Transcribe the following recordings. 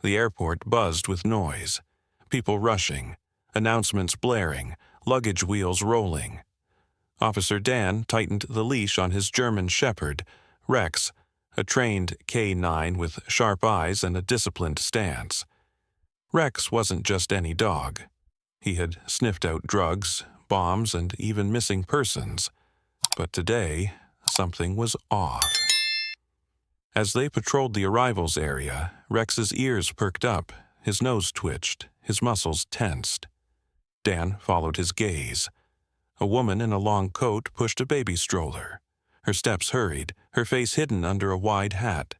The airport buzzed with noise. People rushing, announcements blaring, luggage wheels rolling. Officer Dan tightened the leash on his German shepherd, Rex, a trained K9 with sharp eyes and a disciplined stance. Rex wasn't just any dog. He had sniffed out drugs, bombs, and even missing persons. But today, something was off. As they patrolled the arrivals area, Rex's ears perked up, his nose twitched, his muscles tensed. Dan followed his gaze. A woman in a long coat pushed a baby stroller. Her steps hurried, her face hidden under a wide hat.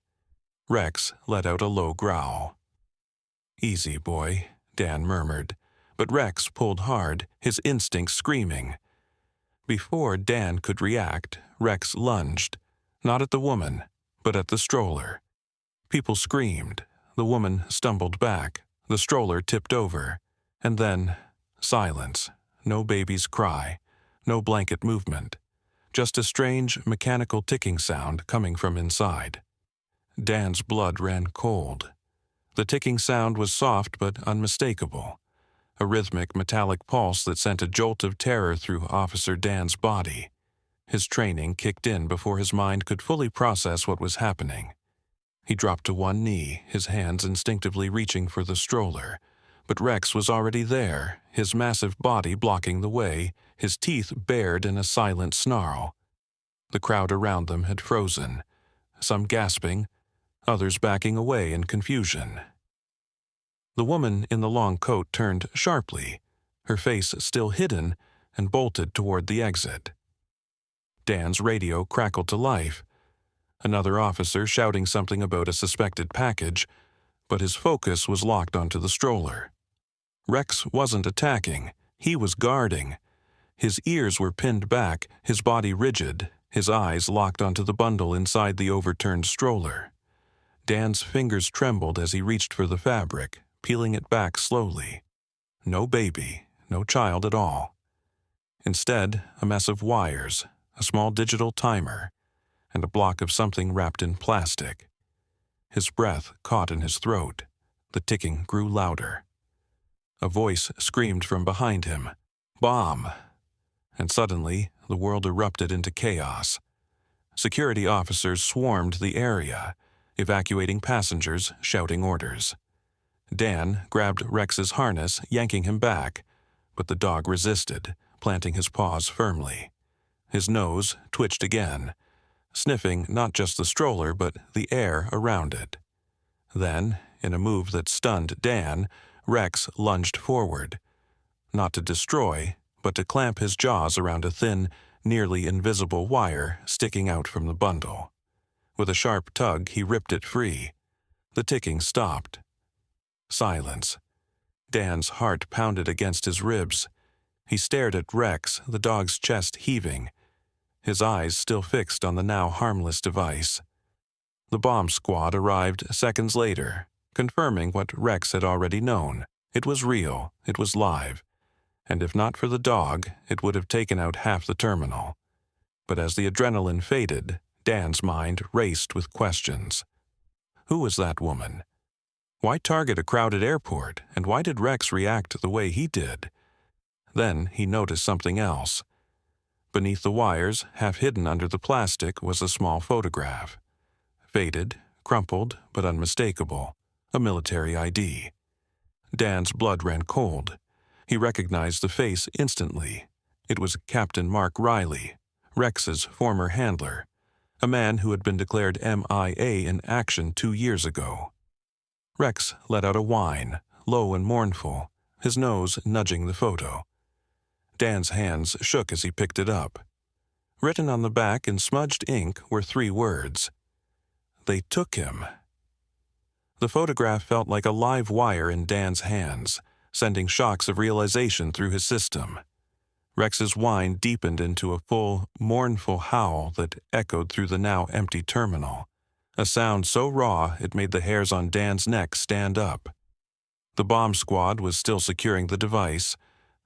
Rex let out a low growl. "Easy, boy," Dan murmured, but Rex pulled hard, his instincts screaming. Before Dan could react, Rex lunged, not at the woman, but at the stroller. People screamed. The woman stumbled back. The stroller tipped over. And then, silence. No baby's cry. No blanket movement. Just a strange, mechanical ticking sound coming from inside. Dan's blood ran cold. The ticking sound was soft but unmistakable. A rhythmic, metallic pulse that sent a jolt of terror through Officer Dan's body. His training kicked in before his mind could fully process what was happening. He dropped to one knee, his hands instinctively reaching for the stroller. But Rex was already there, his massive body blocking the way, his teeth bared in a silent snarl. The crowd around them had frozen, some gasping, others backing away in confusion. The woman in the long coat turned sharply, her face still hidden, and bolted toward the exit. Dan's radio crackled to life. Another officer shouting something about a suspected package, but his focus was locked onto the stroller. Rex wasn't attacking, he was guarding. His ears were pinned back, his body rigid, his eyes locked onto the bundle inside the overturned stroller. Dan's fingers trembled as he reached for the fabric, peeling it back slowly. No baby, no child at all. Instead, a mess of wires, a small digital timer, and a block of something wrapped in plastic. His breath caught in his throat. The ticking grew louder. A voice screamed from behind him, "Bomb!" And suddenly, the world erupted into chaos. Security officers swarmed the area, evacuating passengers, shouting orders. Dan grabbed Rex's harness, yanking him back, but the dog resisted, planting his paws firmly. His nose twitched again, sniffing not just the stroller but the air around it. Then, in a move that stunned Dan, Rex lunged forward, not to destroy, but to clamp his jaws around a thin, nearly invisible wire sticking out from the bundle. With a sharp tug, he ripped it free. The ticking stopped. Silence. Dan's heart pounded against his ribs. He stared at Rex, the dog's chest heaving, his eyes still fixed on the now harmless device. The bomb squad arrived seconds later, confirming what Rex had already known. It was real, it was live, and if not for the dog, it would have taken out half the terminal. But as the adrenaline faded, Dan's mind raced with questions. Who was that woman? Why target a crowded airport, and why did Rex react the way he did? Then he noticed something else. Beneath the wires, half hidden under the plastic, was a small photograph. Faded, crumpled, but unmistakable. A military ID. Dan's blood ran cold. He recognized the face instantly. It was Captain Mark Riley, Rex's former handler, a man who had been declared MIA in action 2 years ago. Rex let out a whine, low and mournful, his nose nudging the photo. Dan's hands shook as he picked it up. Written on the back in smudged ink were 3 words. They took him. The photograph felt like a live wire in Dan's hands, sending shocks of realization through his system. Rex's whine deepened into a full, mournful howl that echoed through the now empty terminal, a sound so raw it made the hairs on Dan's neck stand up. The bomb squad was still securing the device,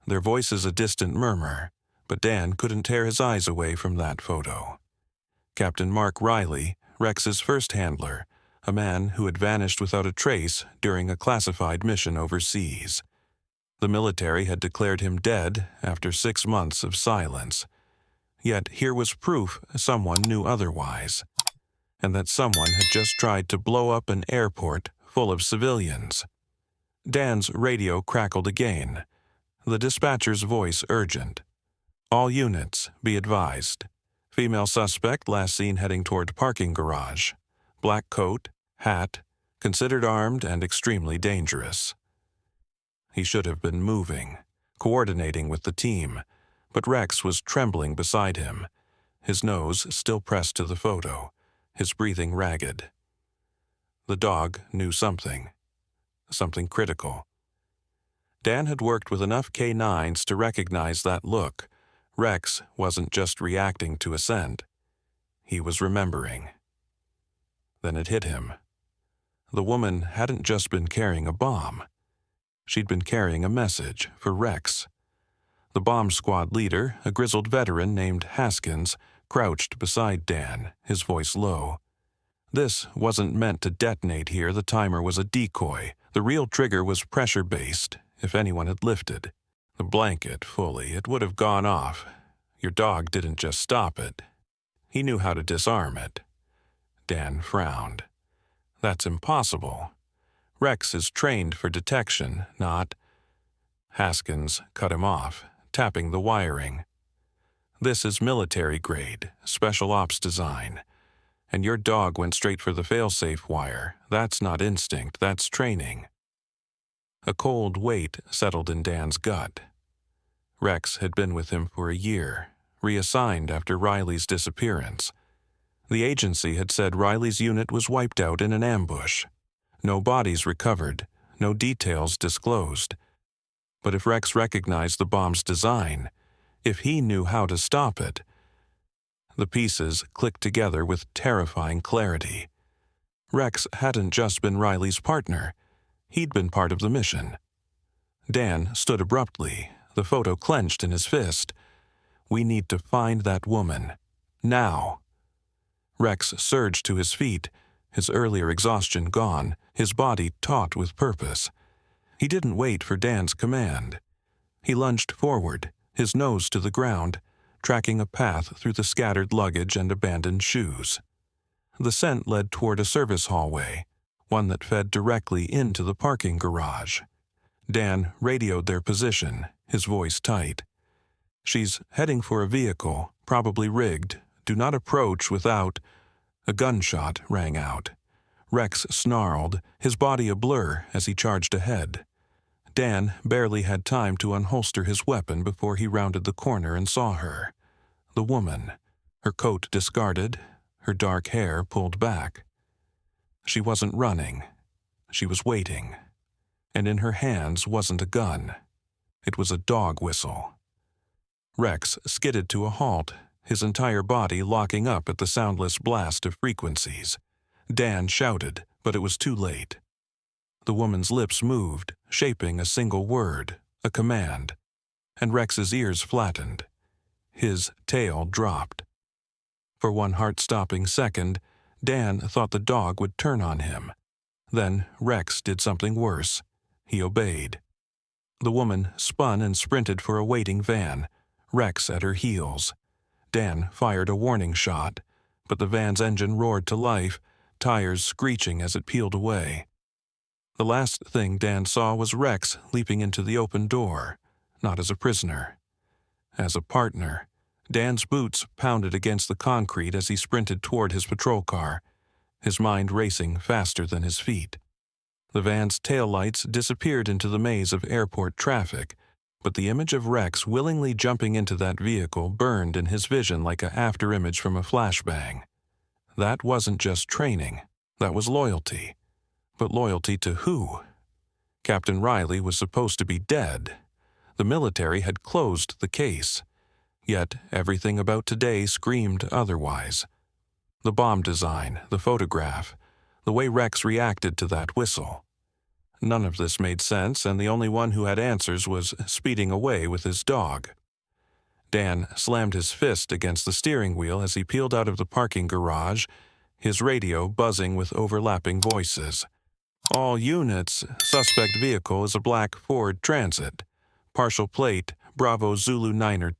their voices a distant murmur, but Dan couldn't tear his eyes away from that photo. Captain Mark Riley, Rex's first handler, a man who had vanished without a trace during a classified mission overseas. The military had declared him dead after 6 months of silence. Yet here was proof someone knew otherwise, and that someone had just tried to blow up an airport full of civilians. Dan's radio crackled again, the dispatcher's voice urgent. "All units, be advised. Female suspect last seen heading toward parking garage. Black coat, hat, considered armed and extremely dangerous." He should have been moving, coordinating with the team, but Rex was trembling beside him, his nose still pressed to the photo, his breathing ragged. The dog knew something critical. Dan had worked with enough K9s to recognize that look. Rex wasn't just reacting to a scent. He was remembering. Then it hit him. The woman hadn't just been carrying a bomb. She'd been carrying a message for Rex. The bomb squad leader, a grizzled veteran named Haskins, crouched beside Dan, his voice low. This wasn't meant to detonate here. The timer was a decoy. The real trigger was pressure-based. If anyone had lifted the blanket fully, it would have gone off. Your dog didn't just stop it. He knew how to disarm it. Dan frowned. That's impossible. Rex is trained for detection, not... Haskins cut him off, tapping the wiring. "This is military grade, special ops design. And your dog went straight for the failsafe wire. That's not instinct, that's training." A cold weight settled in Dan's gut. Rex had been with him for a year, reassigned after Riley's disappearance. The agency had said Riley's unit was wiped out in an ambush. No bodies recovered, no details disclosed. But if Rex recognized the bomb's design, if he knew how to stop it, the pieces clicked together with terrifying clarity. Rex hadn't just been Riley's partner. He'd been part of the mission. Dan stood abruptly, the photo clenched in his fist. "We need to find that woman. Now." Rex surged to his feet, his earlier exhaustion gone, his body taut with purpose. He didn't wait for Dan's command. He lunged forward, his nose to the ground, tracking a path through the scattered luggage and abandoned shoes. The scent led toward a service hallway, one that fed directly into the parking garage. Dan radioed their position, his voice tight. "She's heading for a vehicle, probably rigged. Do not approach without..." A gunshot rang out. Rex snarled, his body a blur as he charged ahead. Dan barely had time to unholster his weapon before he rounded the corner and saw her. The woman, her coat discarded, her dark hair pulled back. She wasn't running. She was waiting. And in her hands wasn't a gun. It was a dog whistle. Rex skidded to a halt, his entire body locking up at the soundless blast of frequencies. Dan shouted, but it was too late. The woman's lips moved, shaping a single word, a command, and Rex's ears flattened. His tail dropped. For one heart-stopping second, Dan thought the dog would turn on him. Then Rex did something worse. He obeyed. The woman spun and sprinted for a waiting van, Rex at her heels. Dan fired a warning shot, but the van's engine roared to life, tires screeching as it peeled away. The last thing Dan saw was Rex leaping into the open door, not as a prisoner. As a partner. Dan's boots pounded against the concrete as he sprinted toward his patrol car, his mind racing faster than his feet. The van's taillights disappeared into the maze of airport traffic, but the image of Rex willingly jumping into that vehicle burned in his vision like an afterimage from a flashbang. That wasn't just training, that was loyalty. But loyalty to who? Captain Riley was supposed to be dead. The military had closed the case. Yet everything about today screamed otherwise. The bomb design, the photograph, the way Rex reacted to that whistle. None of this made sense, and the only one who had answers was speeding away with his dog. Dan slammed his fist against the steering wheel as he peeled out of the parking garage, his radio buzzing with overlapping voices. All units, suspect vehicle is a black Ford Transit. Partial plate, Bravo Zulu 9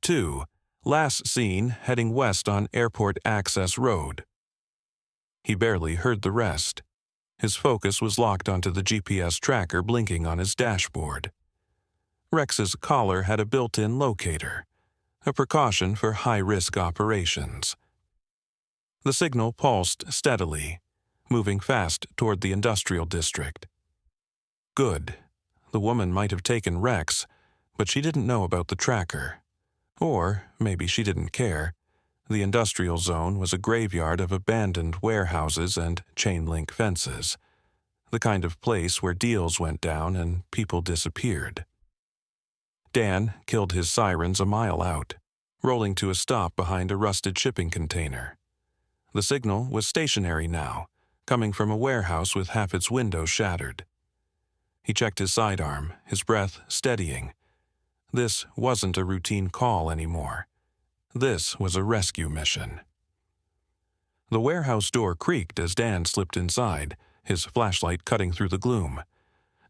last seen heading west on Airport Access Road. He barely heard the rest. His focus was locked onto the GPS tracker blinking on his dashboard. Rex's collar had a built-in locator, a precaution for high-risk operations. The signal pulsed steadily, moving fast toward the industrial district. Good. The woman might have taken Rex, but she didn't know about the tracker. Or maybe she didn't care. The industrial zone was a graveyard of abandoned warehouses and chain-link fences, the kind of place where deals went down and people disappeared. Dan killed his sirens a mile out, rolling to a stop behind a rusted shipping container. The signal was stationary now, coming from a warehouse with half its windows shattered. He checked his sidearm, his breath steadying. This wasn't a routine call anymore. This was a rescue mission. The warehouse door creaked as Dan slipped inside, his flashlight cutting through the gloom.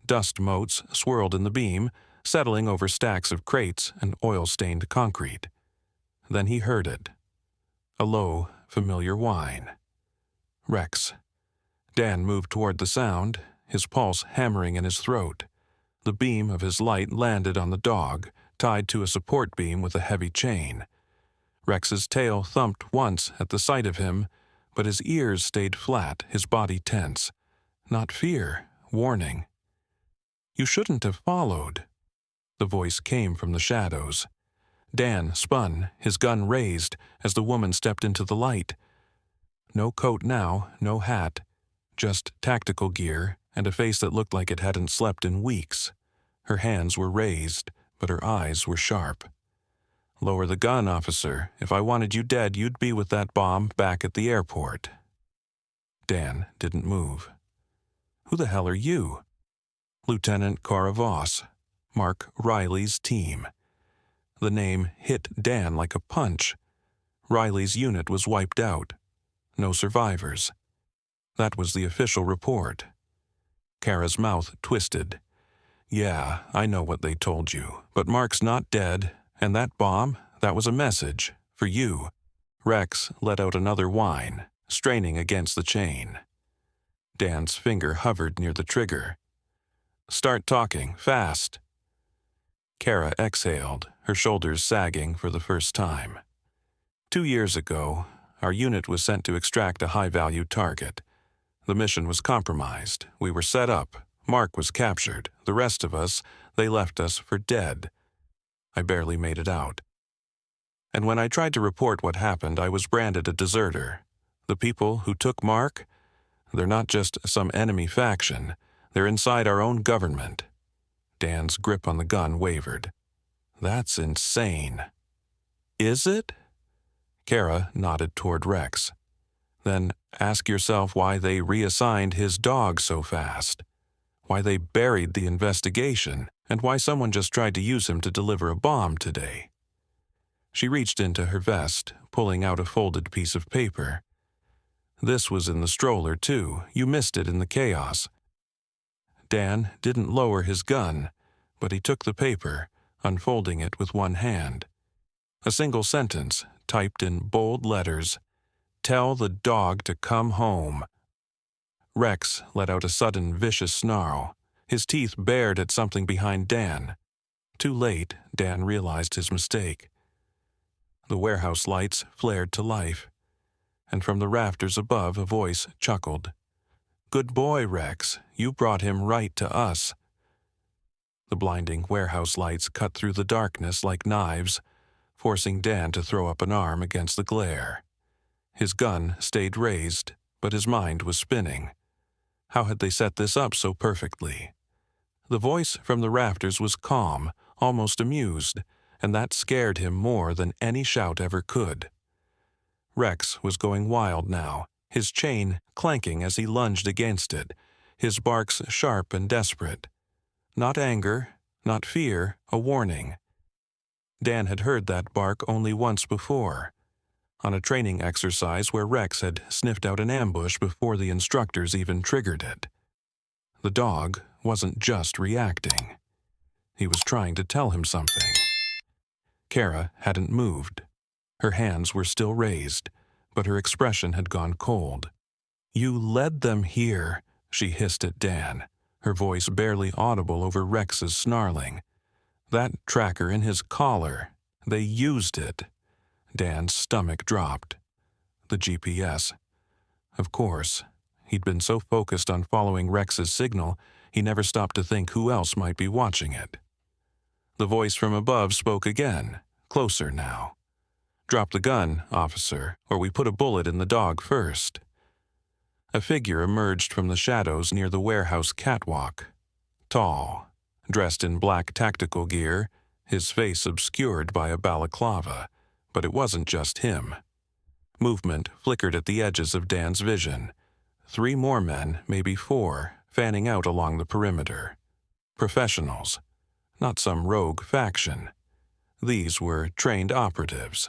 Dust motes swirled in the beam, settling over stacks of crates and oil-stained concrete. Then he heard it. A low, familiar whine. Rex. Dan moved toward the sound, his pulse hammering in his throat. The beam of his light landed on the dog, tied to a support beam with a heavy chain. Rex's tail thumped once at the sight of him, but his ears stayed flat, his body tense. Not fear, warning. "You shouldn't have followed." The voice came from the shadows. Dan spun, his gun raised, as the woman stepped into the light. No coat now, no hat, just tactical gear and a face that looked like it hadn't slept in weeks. Her hands were raised, but her eyes were sharp. "Lower the gun, officer. If I wanted you dead, you'd be with that bomb back at the airport." Dan didn't move. "Who the hell are you?" "Lieutenant Cora Voss, Mark Riley's team." The name hit Dan like a punch. Riley's unit was wiped out. No survivors. That was the official report. Kara's mouth twisted. "Yeah, I know what they told you, but Mark's not dead, and that bomb, that was a message, for you." Rex let out another whine, straining against the chain. Dan's finger hovered near the trigger. "Start talking, fast." Kara exhaled, her shoulders sagging for the first time. 2 years ago, our unit was sent to extract a high-value target. The mission was compromised. We were set up. Mark was captured. The rest of us, they left us for dead. I barely made it out. And when I tried to report what happened, I was branded a deserter. The people who took Mark, they're not just some enemy faction. They're inside our own government. Dan's grip on the gun wavered. "That's insane." "Is it?" Kara nodded toward Rex. "Then ask yourself why they reassigned his dog so fast. Why they buried the investigation, and why someone just tried to use him to deliver a bomb today." She reached into her vest, pulling out a folded piece of paper. "This was in the stroller, too. You missed it in the chaos." Dan didn't lower his gun, but he took the paper, unfolding it with one hand. A single sentence, typed in bold letters. "Tell the dog to come home." Rex let out a sudden vicious snarl, his teeth bared at something behind Dan. Too late, Dan realized his mistake. The warehouse lights flared to life, and from the rafters above a voice chuckled. "Good boy, Rex. You brought him right to us." The blinding warehouse lights cut through the darkness like knives, forcing Dan to throw up an arm against the glare. His gun stayed raised, but his mind was spinning. How had they set this up so perfectly? The voice from the rafters was calm, almost amused, and that scared him more than any shout ever could. Rex was going wild now, his chain clanking as he lunged against it, his barks sharp and desperate. Not anger, not fear, a warning. Dan had heard that bark only once before. on a training exercise where Rex had sniffed out an ambush before the instructors even triggered it. The dog wasn't just reacting. He was trying to tell him something. Kara hadn't moved. Her hands were still raised, but her expression had gone cold. "You led them here," she hissed at Dan, her voice barely audible over Rex's snarling. "That tracker in his collar, they used it." Dan's stomach dropped. The GPS. Of course, he'd been so focused on following Rex's signal, he never stopped to think who else might be watching it. The voice from above spoke again, closer now. "Drop the gun, officer, or we put a bullet in the dog first." A figure emerged from the shadows near the warehouse catwalk. Tall, dressed in black tactical gear, his face obscured by a balaclava, but it wasn't just him. Movement flickered at the edges of Dan's vision. 3 more men, maybe 4, fanning out along the perimeter. Professionals, not some rogue faction. These were trained operatives.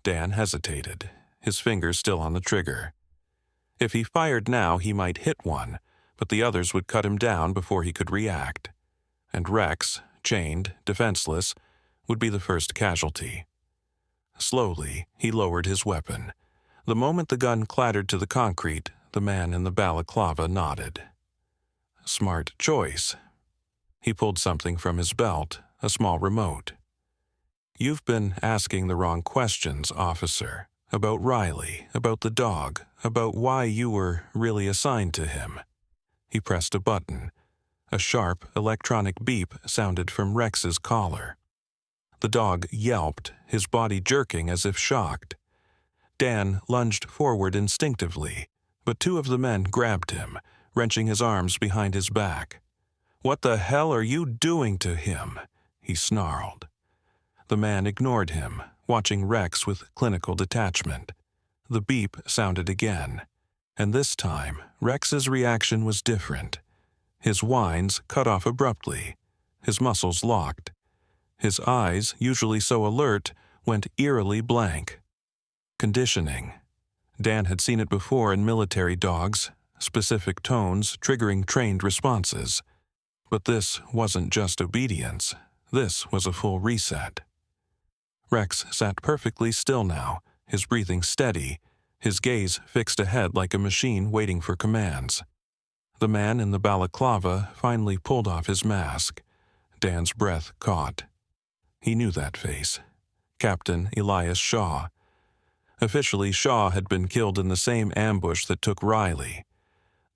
Dan hesitated, his fingers still on the trigger. If he fired now, he might hit one, but the others would cut him down before he could react. And Rex, chained, defenseless, would be the first casualty. Slowly, he lowered his weapon. The moment the gun clattered to the concrete, the man in the balaclava nodded. Smart choice. He pulled something from his belt, a small remote. "You've been asking the wrong questions, officer. About Riley, about the dog, about why you were really assigned to him." He pressed a button. A sharp, electronic beep sounded from Rex's collar. The dog yelped, his body jerking as if shocked. Dan lunged forward instinctively, but 2 of the men grabbed him, wrenching his arms behind his back. "What the hell are you doing to him?" he snarled. The man ignored him, watching Rex with clinical detachment. The beep sounded again, and this time Rex's reaction was different. His whines cut off abruptly, his muscles locked. His eyes, usually so alert, went eerily blank. Conditioning. Dan had seen it before in military dogs, specific tones triggering trained responses. But this wasn't just obedience. This was a full reset. Rex sat perfectly still now, his breathing steady, his gaze fixed ahead like a machine waiting for commands. The man in the balaclava finally pulled off his mask. Dan's breath caught. He knew that face. Captain Elias Shaw. Officially, Shaw had been killed in the same ambush that took Riley.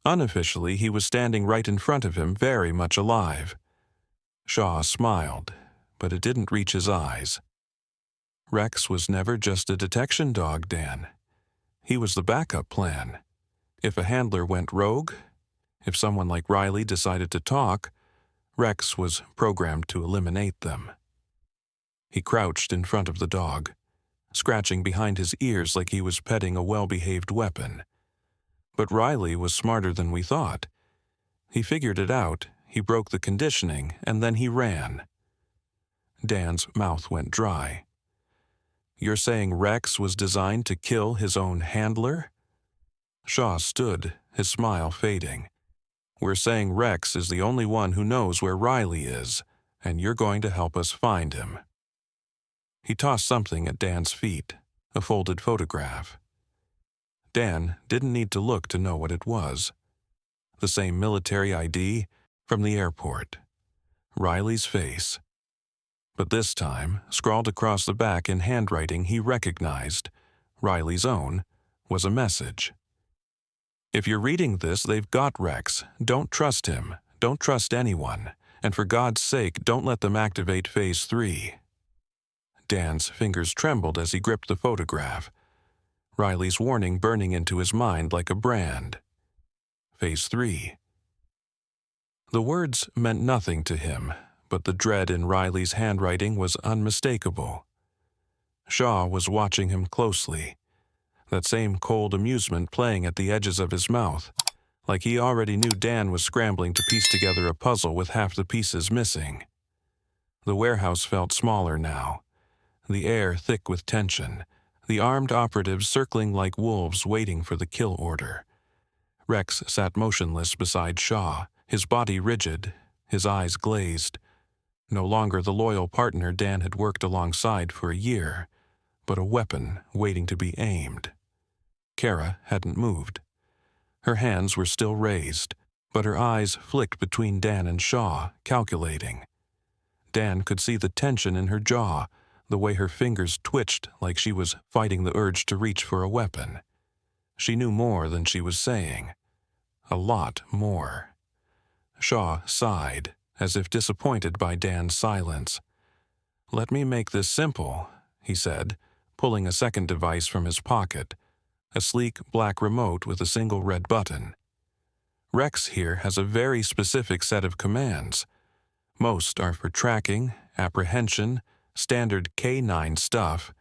Unofficially, he was standing right in front of him, very much alive. Shaw smiled, but it didn't reach his eyes. Rex was never just a detection dog, Dan. He was the backup plan. If a handler went rogue, if someone like Riley decided to talk, Rex was programmed to eliminate them. He crouched in front of the dog, scratching behind his ears like he was petting a well-behaved weapon. But Riley was smarter than we thought. He figured it out, he broke the conditioning, and then he ran. Dan's mouth went dry. "You're saying Rex was designed to kill his own handler?" Shaw stood, his smile fading. "We're saying Rex is the only one who knows where Riley is, and you're going to help us find him." He tossed something at Dan's feet, a folded photograph. Dan didn't need to look to know what it was. The same military ID from the airport. Riley's face. But this time, scrawled across the back in handwriting he recognized, Riley's own, was a message. "If you're reading this, they've got Rex. Don't trust him. Don't trust anyone. And for God's sake, don't let them activate Phase 3. Dan's fingers trembled as he gripped the photograph. Riley's warning burning into his mind like a brand. Phase 3. The words meant nothing to him, but the dread in Riley's handwriting was unmistakable. Shaw was watching him closely, that same cold amusement playing at the edges of his mouth, like he already knew Dan was scrambling to piece together a puzzle with half the pieces missing. The warehouse felt smaller now, the air thick with tension, the armed operatives circling like wolves waiting for the kill order. Rex sat motionless beside Shaw, his body rigid, his eyes glazed. No longer the loyal partner Dan had worked alongside for a year, but a weapon waiting to be aimed. Kara hadn't moved. Her hands were still raised, but her eyes flicked between Dan and Shaw, calculating. Dan could see the tension in her jaw, the way her fingers twitched like she was fighting the urge to reach for a weapon. She knew more than she was saying. A lot more. Shaw sighed, as if disappointed by Dan's silence. "Let me make this simple," he said, pulling a second device from his pocket, a sleek black remote with a single red button. "Rex here has a very specific set of commands. Most are for tracking, apprehension, standard K9 stuff.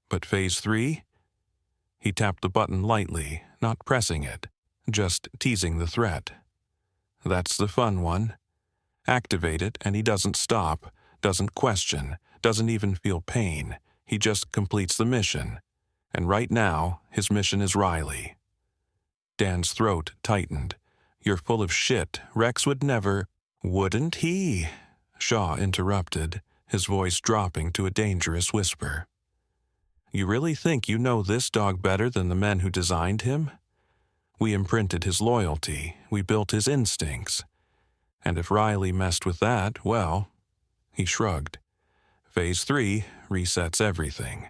But Phase 3? He tapped the button lightly, not pressing it, just teasing the threat. "That's the fun one. Activate it and he doesn't stop, doesn't question, doesn't even feel pain. He just completes the mission. And right now, his mission is Riley." Dan's throat tightened. "You're full of shit. Rex would never—" "Wouldn't he?" Shaw interrupted, his voice dropping to a dangerous whisper. "You really think you know this dog better than the men who designed him? We imprinted his loyalty, we built his instincts. And if Riley messed with that, well," he shrugged. "Phase 3 resets everything,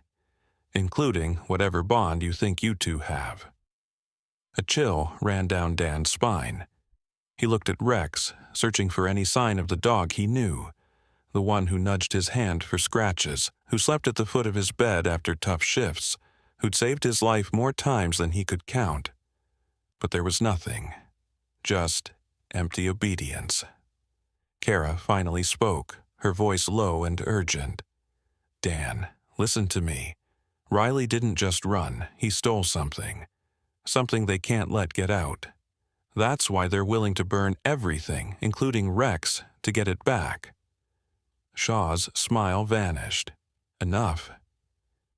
including whatever bond you think you two have." A chill ran down Dan's spine. He looked at Rex, searching for any sign of the dog he knew, the one who nudged his hand for scratches, who slept at the foot of his bed after tough shifts, who'd saved his life more times than he could count. But there was nothing. Just empty obedience. Kara finally spoke, her voice low and urgent. "Dan, listen to me. Riley didn't just run, he stole something. Something they can't let get out. That's why they're willing to burn everything, including Rex, to get it back." Shaw's smile vanished. Enough.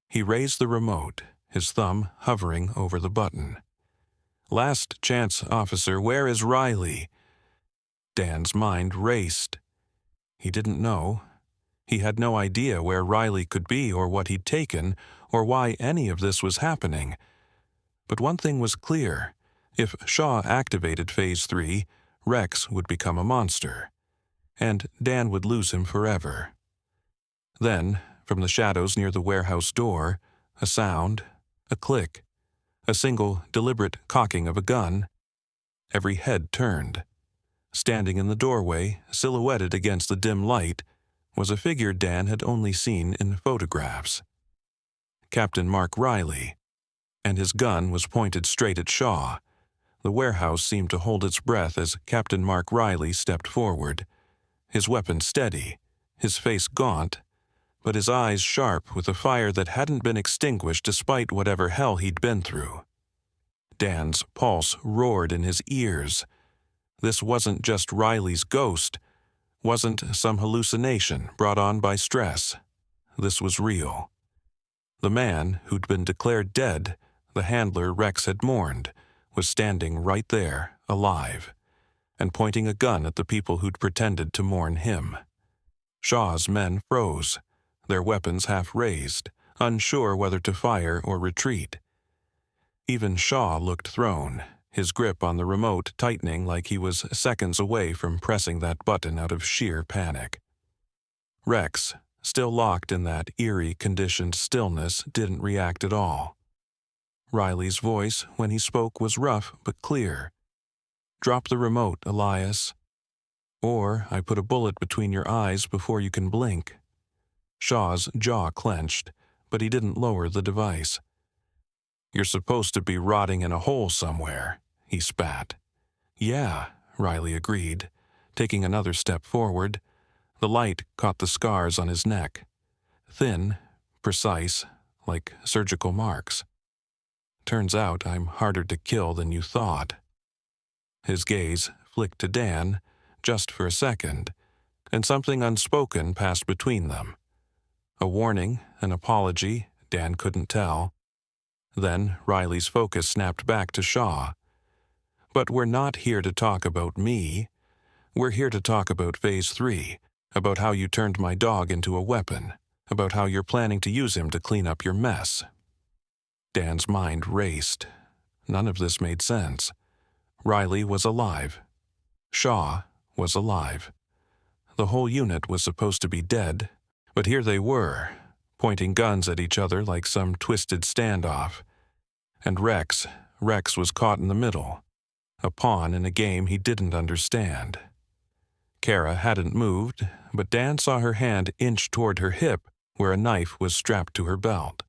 He raised the remote, his thumb hovering over the button. "Last chance, officer, where is Riley?" Dan's mind raced. He didn't know. He had no idea where Riley could be or what he'd taken or why any of this was happening. But one thing was clear. If Shaw activated Phase 3, Rex would become a monster. And Dan would lose him forever. Then, from the shadows near the warehouse door, a sound, a click, a single deliberate cocking of a gun. Every head turned. Standing in the doorway, silhouetted against the dim light, was a figure Dan had only seen in photographs. Captain Mark Riley. And his gun was pointed straight at Shaw. The warehouse seemed to hold its breath as Captain Mark Riley stepped forward, his weapon steady, his face gaunt, but his eyes sharp with a fire that hadn't been extinguished despite whatever hell he'd been through. Dan's pulse roared in his ears. This wasn't just Riley's ghost, wasn't some hallucination brought on by stress. This was real. The man who'd been declared dead, the handler Rex had mourned, was standing right there, alive, and pointing a gun at the people who'd pretended to mourn him. Shaw's men froze, their weapons half raised, unsure whether to fire or retreat. Even Shaw looked thrown, his grip on the remote tightening like he was seconds away from pressing that button out of sheer panic. Rex, still locked in that eerie, conditioned stillness, didn't react at all. Riley's voice, when he spoke, was rough but clear. "Drop the remote, Elias. Or I put a bullet between your eyes before you can blink." Shaw's jaw clenched, but he didn't lower the device. "You're supposed to be rotting in a hole somewhere," he spat. "Yeah," Riley agreed, taking another step forward. The light caught the scars on his neck. Thin, precise, like surgical marks. "Turns out I'm harder to kill than you thought." His gaze flicked to Dan, just for a second, and something unspoken passed between them. A warning, an apology, Dan couldn't tell. Then Riley's focus snapped back to Shaw. But we're not here to talk about me. We're here to talk about Phase 3, about how you turned my dog into a weapon, about how you're planning to use him to clean up your mess. Dan's mind raced. None of this made sense. Riley was alive. Shaw was alive. The whole unit was supposed to be dead, but here they were, pointing guns at each other like some twisted standoff. And Rex was caught in the middle, a pawn in a game he didn't understand. Kara hadn't moved, but Dan saw her hand inch toward her hip where a knife was strapped to her belt.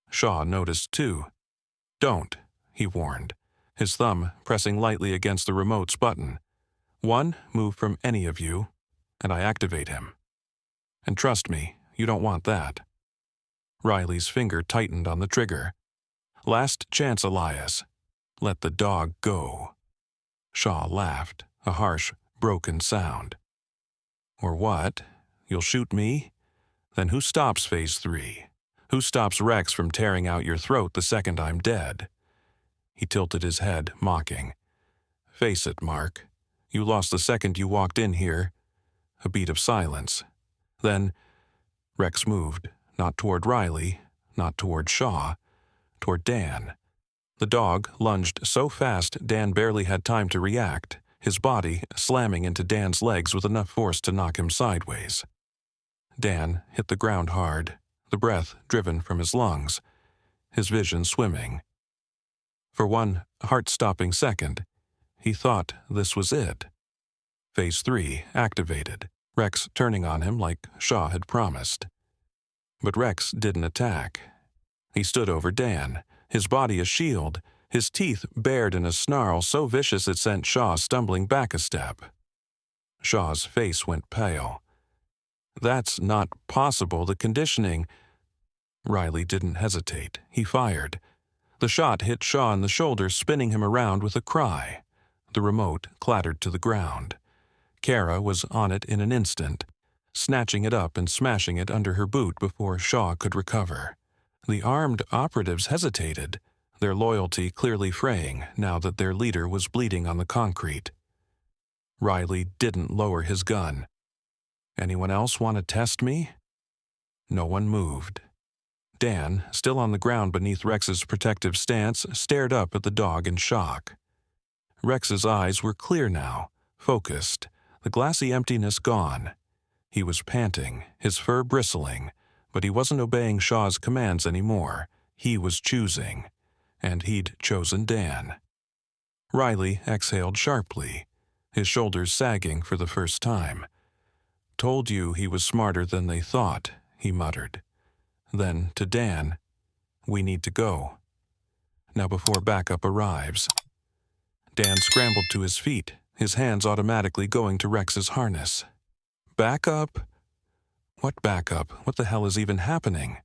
Shaw noticed too. "Don't," he warned, his thumb pressing lightly against the remote's button. "One move from any of you, and I activate him. And trust me, you don't want that." Riley's finger tightened on the trigger. "Last chance, Elias. Let the dog go." Shaw laughed, a harsh, broken sound. "Or what? You'll shoot me? Then who stops Phase 3? Who stops Rex from tearing out your throat the second I'm dead?" He tilted his head, mocking. "Face it, Mark. You lost the second you walked in here." A beat of silence. Then Rex moved, not toward Riley, not toward Shaw, toward Dan. The dog lunged so fast Dan barely had time to react, his body slamming into Dan's legs with enough force to knock him sideways. Dan hit the ground hard, the breath driven from his lungs, his vision swimming. For one heart-stopping second, he thought this was it. Phase 3 activated, Rex turning on him like Shaw had promised. But Rex didn't attack. He stood over Dan, his body a shield, his teeth bared in a snarl so vicious it sent Shaw stumbling back a step. Shaw's face went pale. "That's not possible, the conditioning—" Riley didn't hesitate. He fired. The shot hit Shaw in the shoulder, spinning him around with a cry. The remote clattered to the ground. Kara was on it in an instant, snatching it up and smashing it under her boot before Shaw could recover. The armed operatives hesitated, their loyalty clearly fraying now that their leader was bleeding on the concrete. Riley didn't lower his gun. "Anyone else want to test me?" No one moved. Dan, still on the ground beneath Rex's protective stance, stared up at the dog in shock. Rex's eyes were clear now, focused, the glassy emptiness gone. He was panting, his fur bristling, but he wasn't obeying Shaw's commands anymore. He was choosing, and he'd chosen Dan. Riley exhaled sharply, his shoulders sagging for the first time. "Told you he was smarter than they thought," he muttered. Then, to Dan, "We need to go. Now before backup arrives." Dan scrambled to his feet, his hands automatically going to Rex's harness. "Backup? What backup? What the hell is even happening?"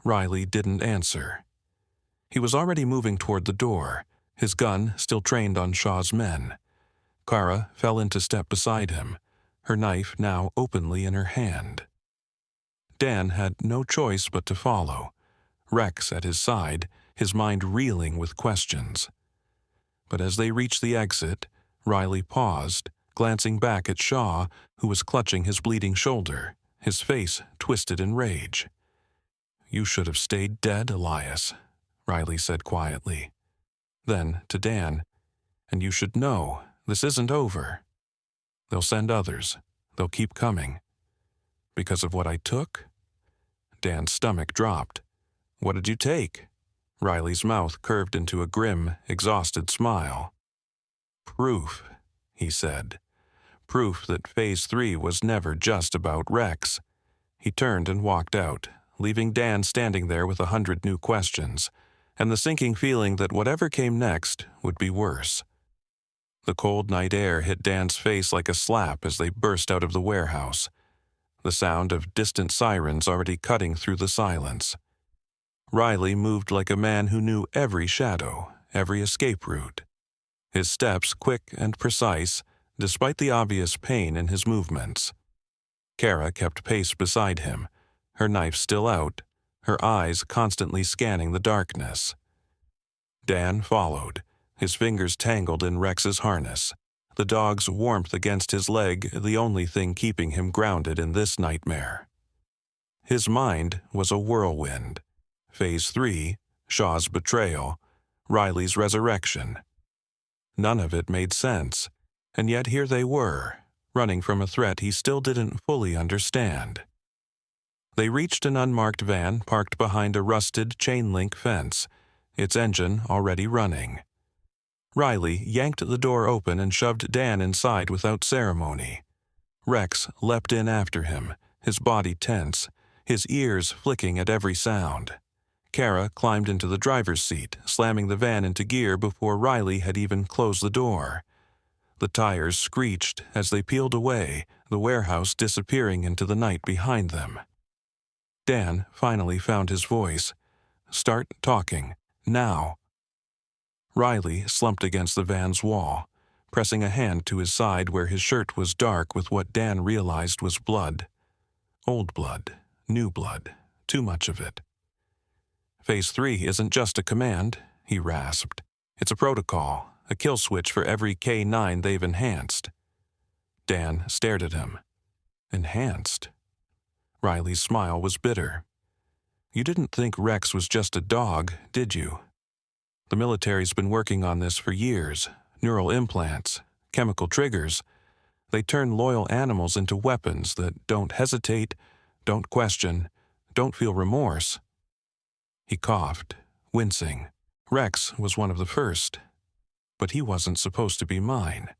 Riley didn't answer. He was already moving toward the door, his gun still trained on Shaw's men. Kara fell into step beside him, her knife now openly in her hand. Dan had no choice but to follow, Rex at his side, his mind reeling with questions. But as they reached the exit, Riley paused, glancing back at Shaw, who was clutching his bleeding shoulder, his face twisted in rage. "You should have stayed dead, Elias," Riley said quietly. Then, to Dan, "And you should know, this isn't over. They'll send others. They'll keep coming." "Because of what I took?" Dan's stomach dropped. "What did you take?" Riley's mouth curved into a grim, exhausted smile. "Proof," he said. "Proof that Phase 3 was never just about Rex." He turned and walked out, leaving Dan standing there with 100 new questions, and the sinking feeling that whatever came next would be worse. The cold night air hit Dan's face like a slap as they burst out of the warehouse, the sound of distant sirens already cutting through the silence. Riley moved like a man who knew every shadow, every escape route. His steps quick and precise, despite the obvious pain in his movements. Kara kept pace beside him, her knife still out, her eyes constantly scanning the darkness. Dan followed, his fingers tangled in Rex's harness, the dog's warmth against his leg the only thing keeping him grounded in this nightmare. His mind was a whirlwind. Phase 3, Shaw's betrayal, Riley's resurrection. None of it made sense, and yet here they were, running from a threat he still didn't fully understand. They reached an unmarked van parked behind a rusted chain-link fence, its engine already running. Riley yanked the door open and shoved Dan inside without ceremony. Rex leapt in after him, his body tense, his ears flicking at every sound. Kara climbed into the driver's seat, slamming the van into gear before Riley had even closed the door. The tires screeched as they peeled away, the warehouse disappearing into the night behind them. Dan finally found his voice. "Start talking, now." Riley slumped against the van's wall, pressing a hand to his side where his shirt was dark with what Dan realized was blood. Old blood, new blood, too much of it. "Phase 3 isn't just a command," he rasped. "It's a protocol, a kill switch for every K9 they've enhanced." Dan stared at him. Enhanced? Riley's smile was bitter. "You didn't think Rex was just a dog, did you? The military's been working on this for years. Neural implants, chemical triggers. They turn loyal animals into weapons that don't hesitate, don't question, don't feel remorse." He coughed, wincing. "Rex was one of the first, but he wasn't supposed to be mine.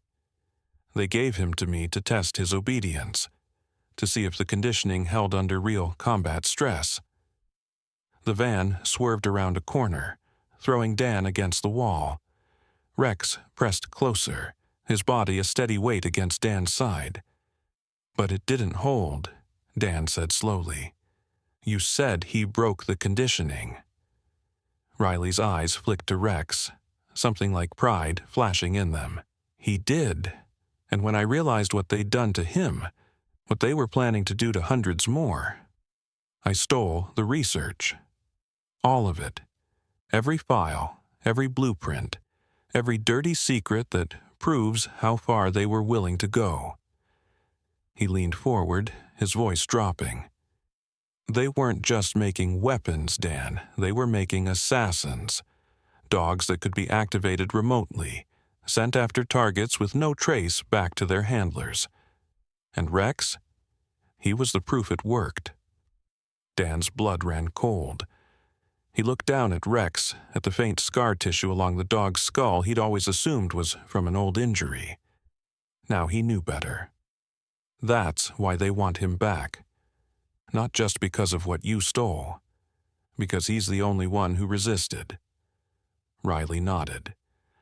They gave him to me to test his obedience, to see if the conditioning held under real combat stress." The van swerved around a corner, throwing Dan against the wall. Rex pressed closer, his body a steady weight against Dan's side. "But it didn't hold," Dan said slowly. "You said he broke the conditioning." Riley's eyes flicked to Rex, something like pride flashing in them. "He did. And when I realized what they'd done to him, what they were planning to do to hundreds more, I stole the research. All of it. Every file, every blueprint, every dirty secret that proves how far they were willing to go." He leaned forward, his voice dropping. "They weren't just making weapons, Dan. They were making assassins. Dogs that could be activated remotely, sent after targets with no trace back to their handlers. And Rex? He was the proof it worked." Dan's blood ran cold. He looked down at Rex, at the faint scar tissue along the dog's skull he'd always assumed was from an old injury. Now he knew better. That's why they want him back. Not just because of what you stole. Because he's the only one who resisted. Riley nodded.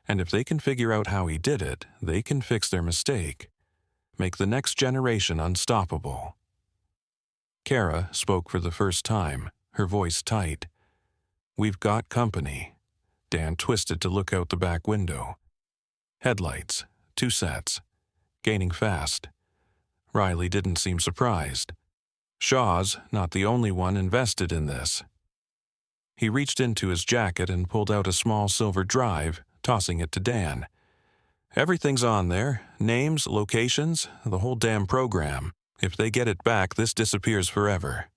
And if they can figure out how he did it, they can fix their mistake. Make the next generation unstoppable. Kara spoke for the first time, her voice tight. "We've got company." Dan twisted to look out the back window. Headlights, 2 sets, gaining fast. Riley didn't seem surprised. Shaw's not the only one invested in this. He reached into his jacket and pulled out a small silver drive, tossing it to Dan. "Everything's on there, names, locations, the whole damn program. If they get it back, this disappears forever."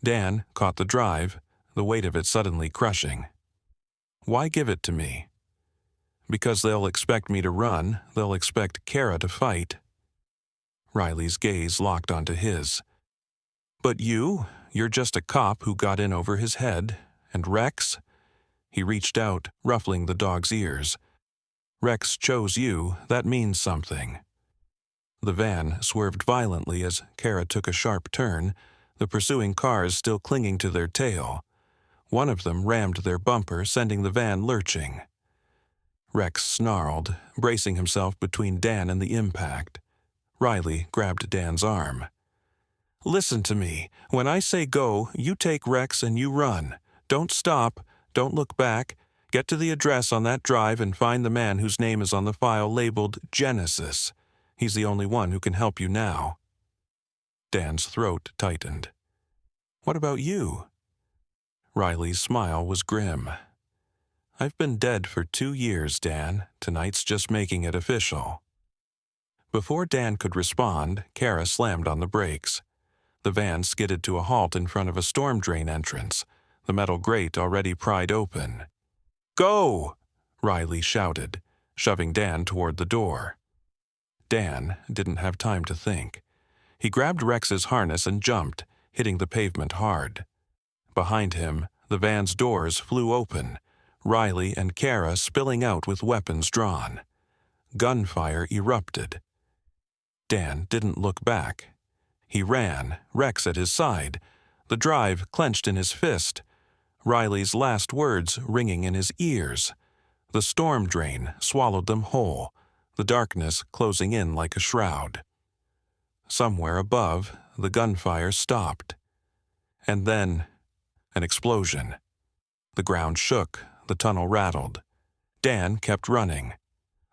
Dan caught the drive, the weight of it suddenly crushing. "Why give it to me?" "Because they'll expect me to run, they'll expect Kara to fight." Riley's gaze locked onto his. "But you're just a cop who got in over his head, and Rex?" He reached out, ruffling the dog's ears. "Rex chose you, that means something." The van swerved violently as Kara took a sharp turn, the pursuing cars still clinging to their tail. One of them rammed their bumper, sending the van lurching. Rex snarled, bracing himself between Dan and the impact. Riley grabbed Dan's arm. "Listen to me. When I say go, you take Rex and you run. Don't stop. Don't look back. Get to the address on that drive and find the man whose name is on the file labeled Genesis. He's the only one who can help you now." Dan's throat tightened. "What about you?" Riley's smile was grim. "I've been dead for 2 years, Dan. Tonight's just making it official." Before Dan could respond, Kara slammed on the brakes. The van skidded to a halt in front of a storm drain entrance, the metal grate already pried open. "Go!" Riley shouted, shoving Dan toward the door. Dan didn't have time to think. He grabbed Rex's harness and jumped, hitting the pavement hard. Behind him, the van's doors flew open, Riley and Kara spilling out with weapons drawn. Gunfire erupted. Dan didn't look back. He ran, Rex at his side, the drive clenched in his fist, Riley's last words ringing in his ears. The storm drain swallowed them whole, the darkness closing in like a shroud. Somewhere above, the gunfire stopped. And then, an explosion. The ground shook, the tunnel rattled. Dan kept running.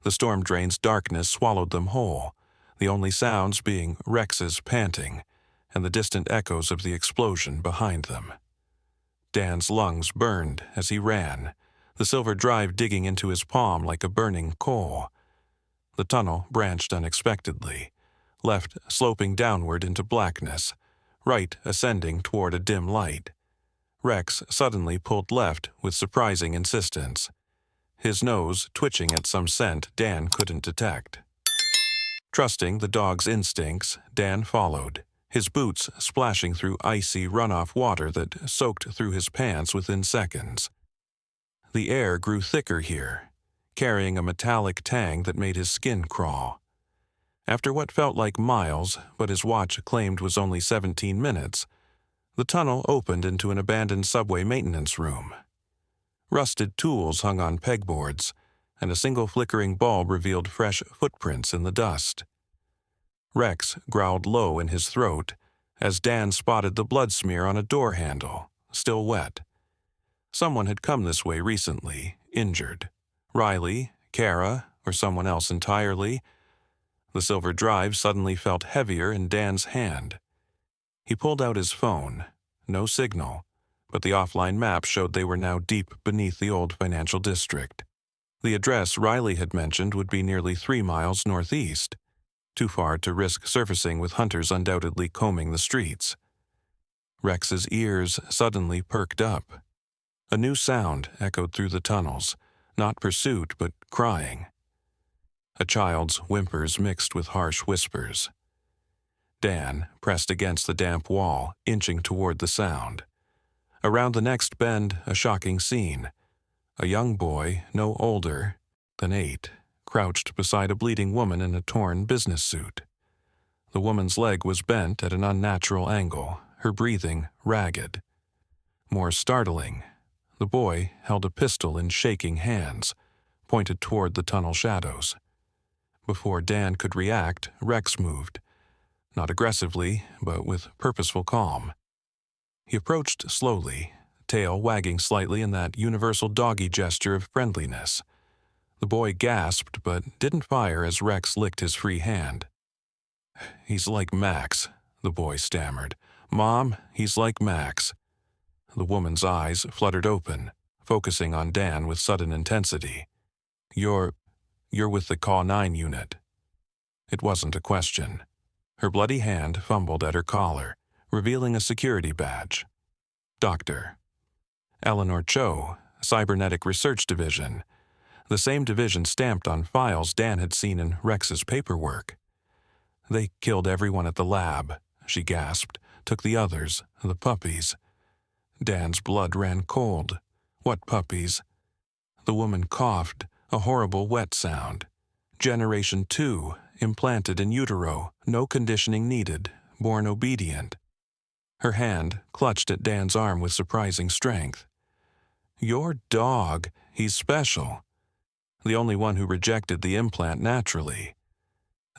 The storm drain's darkness swallowed them whole, the only sounds being Rex's panting and the distant echoes of the explosion behind them. Dan's lungs burned as he ran, the silver drive digging into his palm like a burning coal. The tunnel branched unexpectedly, left sloping downward into blackness, right ascending toward a dim light. Rex suddenly pulled left with surprising insistence, his nose twitching at some scent Dan couldn't detect. Trusting the dog's instincts, Dan followed, his boots splashing through icy runoff water that soaked through his pants within seconds. The air grew thicker here, carrying a metallic tang that made his skin crawl. After what felt like miles, but his watch claimed was only 17 minutes, the tunnel opened into an abandoned subway maintenance room. Rusted tools hung on pegboards, and a single flickering bulb revealed fresh footprints in the dust. Rex growled low in his throat as Dan spotted the blood smear on a door handle, still wet. Someone had come this way recently, injured. Riley, Kara, or someone else entirely. The silver drive suddenly felt heavier in Dan's hand. He pulled out his phone. No signal, but the offline map showed they were now deep beneath the old financial district. The address Riley had mentioned would be nearly 3 miles northeast, too far to risk surfacing with hunters undoubtedly combing the streets. Rex's ears suddenly perked up. A new sound echoed through the tunnels, not pursuit but crying. A child's whimpers mixed with harsh whispers. Dan pressed against the damp wall, inching toward the sound. Around the next bend, a shocking scene. A young boy, no older than 8, crouched beside a bleeding woman in a torn business suit. The woman's leg was bent at an unnatural angle, her breathing ragged. More startling, the boy held a pistol in shaking hands, pointed toward the tunnel shadows. Before Dan could react, Rex moved. Not aggressively, but with purposeful calm. He approached slowly, tail wagging slightly in that universal doggy gesture of friendliness. The boy gasped but didn't fire as Rex licked his free hand. "He's like Max," the boy stammered. "Mom, he's like Max." The woman's eyes fluttered open, focusing on Dan with sudden intensity. You're with the Call 9 unit." It wasn't a question. Her bloody hand fumbled at her collar, revealing a security badge. Doctor. Eleanor Cho, Cybernetic Research Division. The same division stamped on files Dan had seen in Rex's paperwork. "They killed everyone at the lab," she gasped, "took the others, the puppies." Dan's blood ran cold. "What puppies?" The woman coughed, a horrible wet sound. "Generation 2, implanted in utero, no conditioning needed, born obedient." Her hand clutched at Dan's arm with surprising strength. "Your dog, he's special. The only one who rejected the implant naturally.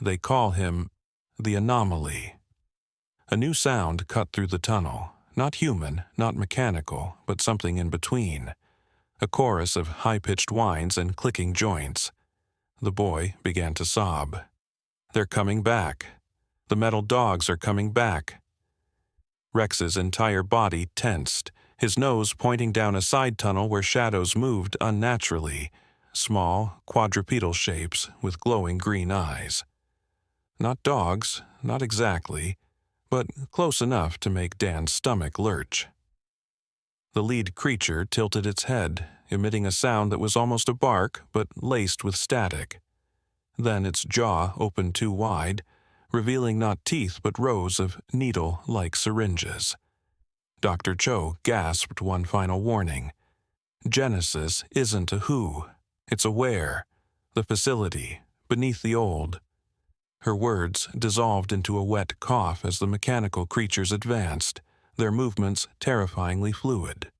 They call him the anomaly." A new sound cut through the tunnel, not human, not mechanical, but something in between. A chorus of high-pitched whines and clicking joints. The boy began to sob. "They're coming back. The metal dogs are coming back." Rex's entire body tensed, his nose pointing down a side tunnel where shadows moved unnaturally, small, quadrupedal shapes with glowing green eyes. Not dogs, not exactly, but close enough to make Dan's stomach lurch. The lead creature tilted its head, emitting a sound that was almost a bark but laced with static. Then its jaw opened too wide, revealing not teeth but rows of needle-like syringes. Dr. Cho gasped one final warning. Genesis isn't a who, it's a where, the facility, beneath the old. Her words dissolved into a wet cough as the mechanical creatures advanced, their movements terrifyingly fluid.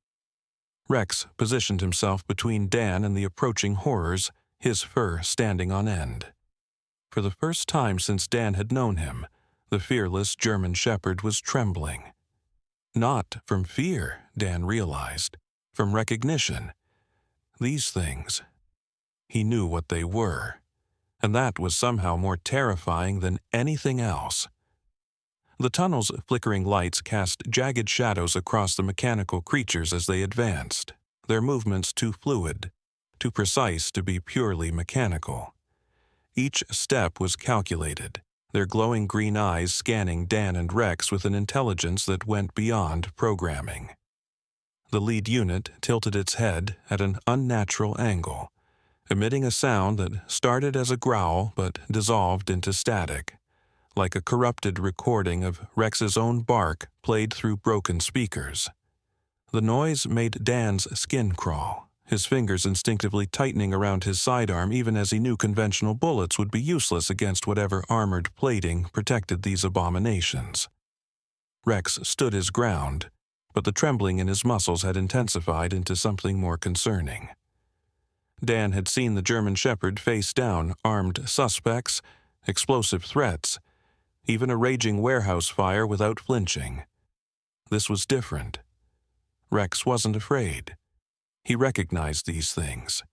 Rex positioned himself between Dan and the approaching horrors, his fur standing on end. For the first time since Dan had known him, the fearless German shepherd was trembling. Not from fear, Dan realized, from recognition. These things, he knew what they were, and that was somehow more terrifying than anything else. The tunnel's flickering lights cast jagged shadows across the mechanical creatures as they advanced, their movements too fluid, too precise to be purely mechanical. Each step was calculated, their glowing green eyes scanning Dan and Rex with an intelligence that went beyond programming. The lead unit tilted its head at an unnatural angle, emitting a sound that started as a growl but dissolved into static, like a corrupted recording of Rex's own bark played through broken speakers. The noise made Dan's skin crawl, his fingers instinctively tightening around his sidearm even as he knew conventional bullets would be useless against whatever armored plating protected these abominations. Rex stood his ground, but the trembling in his muscles had intensified into something more concerning. Dan had seen the German shepherd face down armed suspects, explosive threats, even a raging warehouse fire without flinching. This was different. Rex wasn't afraid. He recognized these things.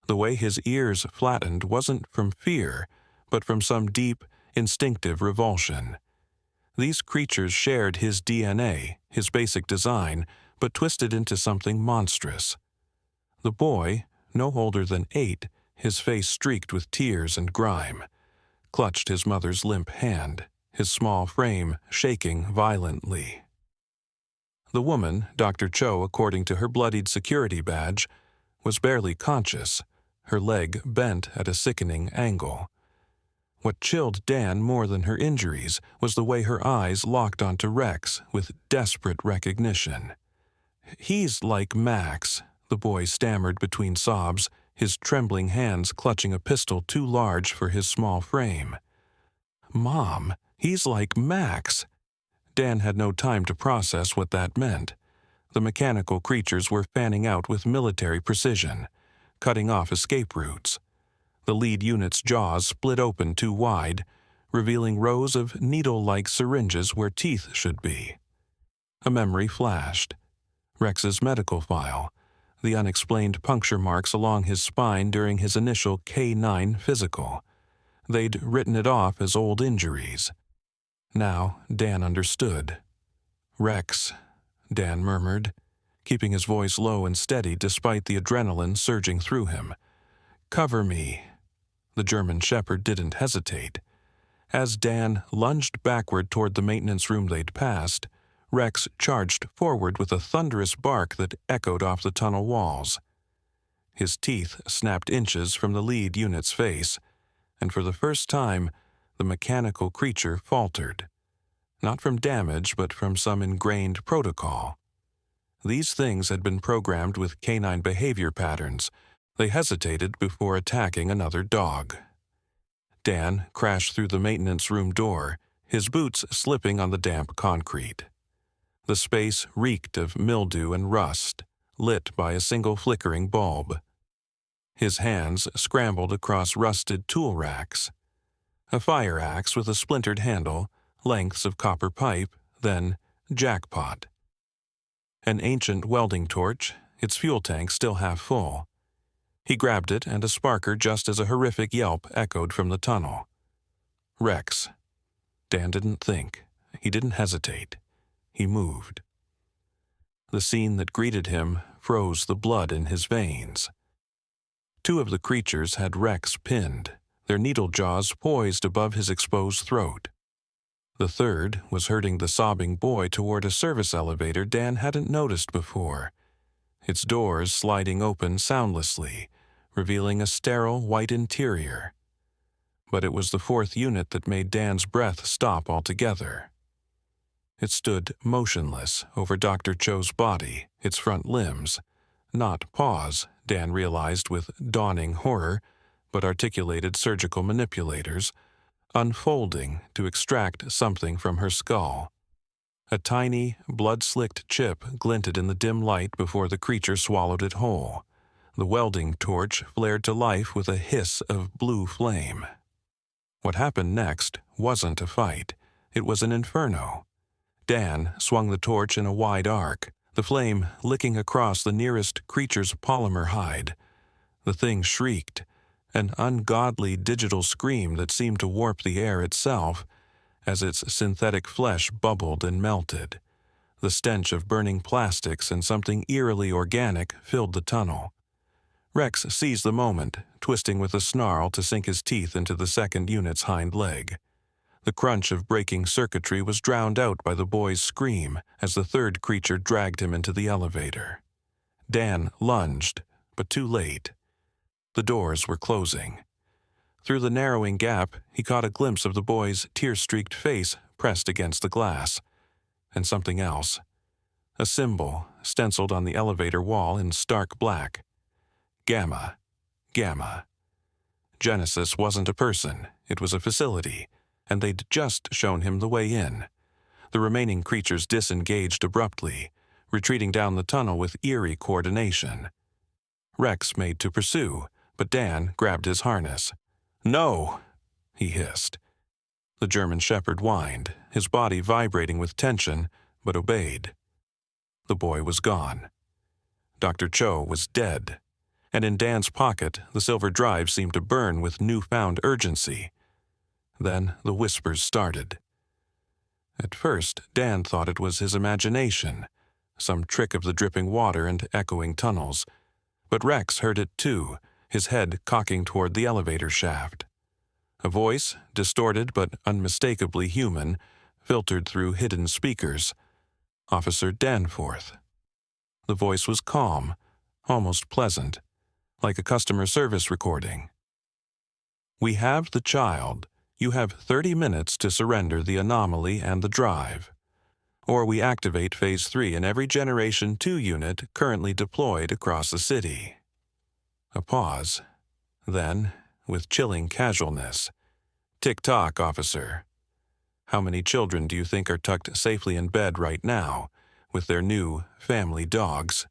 The way his ears flattened wasn't from fear, but from some deep, instinctive revulsion. These creatures shared his DNA, his basic design, but twisted into something monstrous. The boy, no older than 8, his face streaked with tears and grime, clutched his mother's limp hand, his small frame shaking violently. The woman, Dr. Cho according to her bloodied security badge, was barely conscious, her leg bent at a sickening angle. What chilled Dan more than her injuries was the way her eyes locked onto Rex with desperate recognition. "He's like Max," the boy stammered between sobs, his trembling hands clutching a pistol too large for his small frame. "Mom, he's like Max." Dan had no time to process what that meant. The mechanical creatures were fanning out with military precision, cutting off escape routes. The lead unit's jaws split open too wide, revealing rows of needle-like syringes where teeth should be. A memory flashed. Rex's medical file, the unexplained puncture marks along his spine during his initial K9 physical. They'd written it off as old injuries. Now Dan understood. "Rex," Dan murmured, keeping his voice low and steady despite the adrenaline surging through him. "Cover me." The German shepherd didn't hesitate. As Dan lunged backward toward the maintenance room they'd passed, Rex charged forward with a thunderous bark that echoed off the tunnel walls. His teeth snapped inches from the lead unit's face, and for the first time, the mechanical creature faltered. Not from damage, but from some ingrained protocol. These things had been programmed with canine behavior patterns. They hesitated before attacking another dog. Dan crashed through the maintenance room door, his boots slipping on the damp concrete. The space reeked of mildew and rust, lit by a single flickering bulb. His hands scrambled across rusted tool racks. A fire axe with a splintered handle, lengths of copper pipe, then jackpot. An ancient welding torch, its fuel tank still half full. He grabbed it and a sparker just as a horrific yelp echoed from the tunnel. Rex. Dan didn't think. He didn't hesitate. He moved. The scene that greeted him froze the blood in his veins. Two of the creatures had Rex pinned, their needle jaws poised above his exposed throat. The third was herding the sobbing boy toward a service elevator Dan hadn't noticed before, its doors sliding open soundlessly, revealing a sterile white interior. But it was the fourth unit that made Dan's breath stop altogether. It stood motionless over Dr. Cho's body, its front limbs, not paws, Dan realized with dawning horror, but articulated surgical manipulators, unfolding to extract something from her skull. A tiny, blood-slicked chip glinted in the dim light before the creature swallowed it whole. The welding torch flared to life with a hiss of blue flame. What happened next wasn't a fight. It was an inferno. Dan swung the torch in a wide arc, the flame licking across the nearest creature's polymer hide. The thing shrieked, an ungodly digital scream that seemed to warp the air itself as its synthetic flesh bubbled and melted. The stench of burning plastics and something eerily organic filled the tunnel. Rex seized the moment, twisting with a snarl to sink his teeth into the second unit's hind leg. The crunch of breaking circuitry was drowned out by the boy's scream as the third creature dragged him into the elevator. Dan lunged, but too late. The doors were closing. Through the narrowing gap, he caught a glimpse of the boy's tear-streaked face pressed against the glass. And something else. A symbol stenciled on the elevator wall in stark black. Gamma. Gamma. Genesis wasn't a person, it was a facility, and they'd just shown him the way in. The remaining creatures disengaged abruptly, retreating down the tunnel with eerie coordination. Rex made to pursue, but Dan grabbed his harness. "No!" he hissed. The German shepherd whined, his body vibrating with tension, but obeyed. The boy was gone. Dr. Cho was dead, and in Dan's pocket the silver drive seemed to burn with newfound urgency. Then the whispers started. At first, Dan thought it was his imagination, some trick of the dripping water and echoing tunnels, but Rex heard it too, his head cocking toward the elevator shaft. A voice, distorted but unmistakably human, filtered through hidden speakers. Officer Danforth. The voice was calm, almost pleasant, like a customer service recording. "We have the child. You have 30 minutes to surrender the anomaly and the drive. Or we activate Phase 3 in every Generation 2 unit currently deployed across the city." A pause. Then, with chilling casualness, "Tick-tock, officer. How many children do you think are tucked safely in bed right now, with their new family dogs?"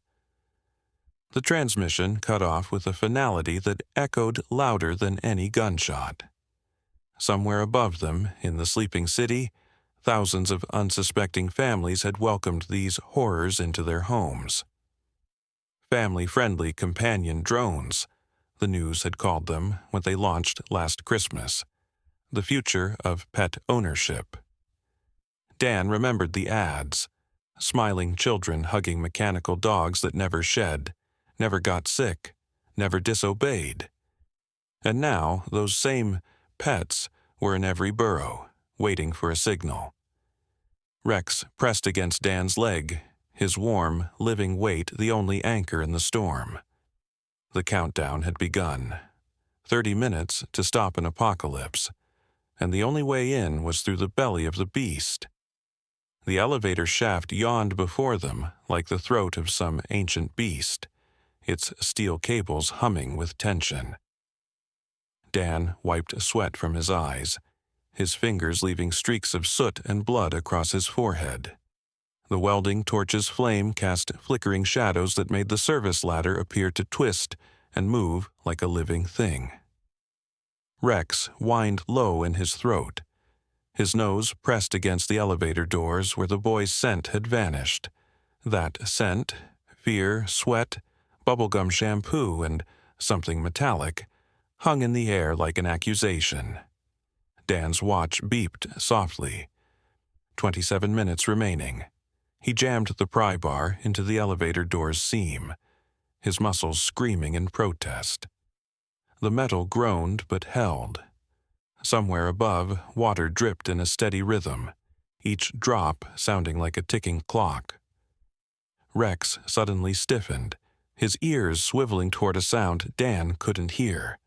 The transmission cut off with a finality that echoed louder than any gunshot. Somewhere above them, in the sleeping city, thousands of unsuspecting families had welcomed these horrors into their homes. Family-friendly companion drones, the news had called them when they launched last Christmas. The future of pet ownership. Dan remembered the ads. Smiling children hugging mechanical dogs that never shed, never got sick, never disobeyed. And now those same pets were in every burrow, waiting for a signal. Rex pressed against Dan's leg, his warm, living weight the only anchor in the storm. The countdown had begun. 30 minutes to stop an apocalypse, and the only way in was through the belly of the beast. The elevator shaft yawned before them like the throat of some ancient beast, its steel cables humming with tension. Dan wiped sweat from his eyes, his fingers leaving streaks of soot and blood across his forehead. The welding torch's flame cast flickering shadows that made the service ladder appear to twist and move like a living thing. Rex whined low in his throat, his nose pressed against the elevator doors where the boy's scent had vanished. That scent, fear, sweat, bubblegum shampoo, and something metallic, hung in the air like an accusation. Dan's watch beeped softly. 27 minutes remaining. He jammed the pry bar into the elevator door's seam, his muscles screaming in protest. The metal groaned but held. Somewhere above, water dripped in a steady rhythm, each drop sounding like a ticking clock. Rex suddenly stiffened, his ears swiveling toward a sound Dan couldn't hear.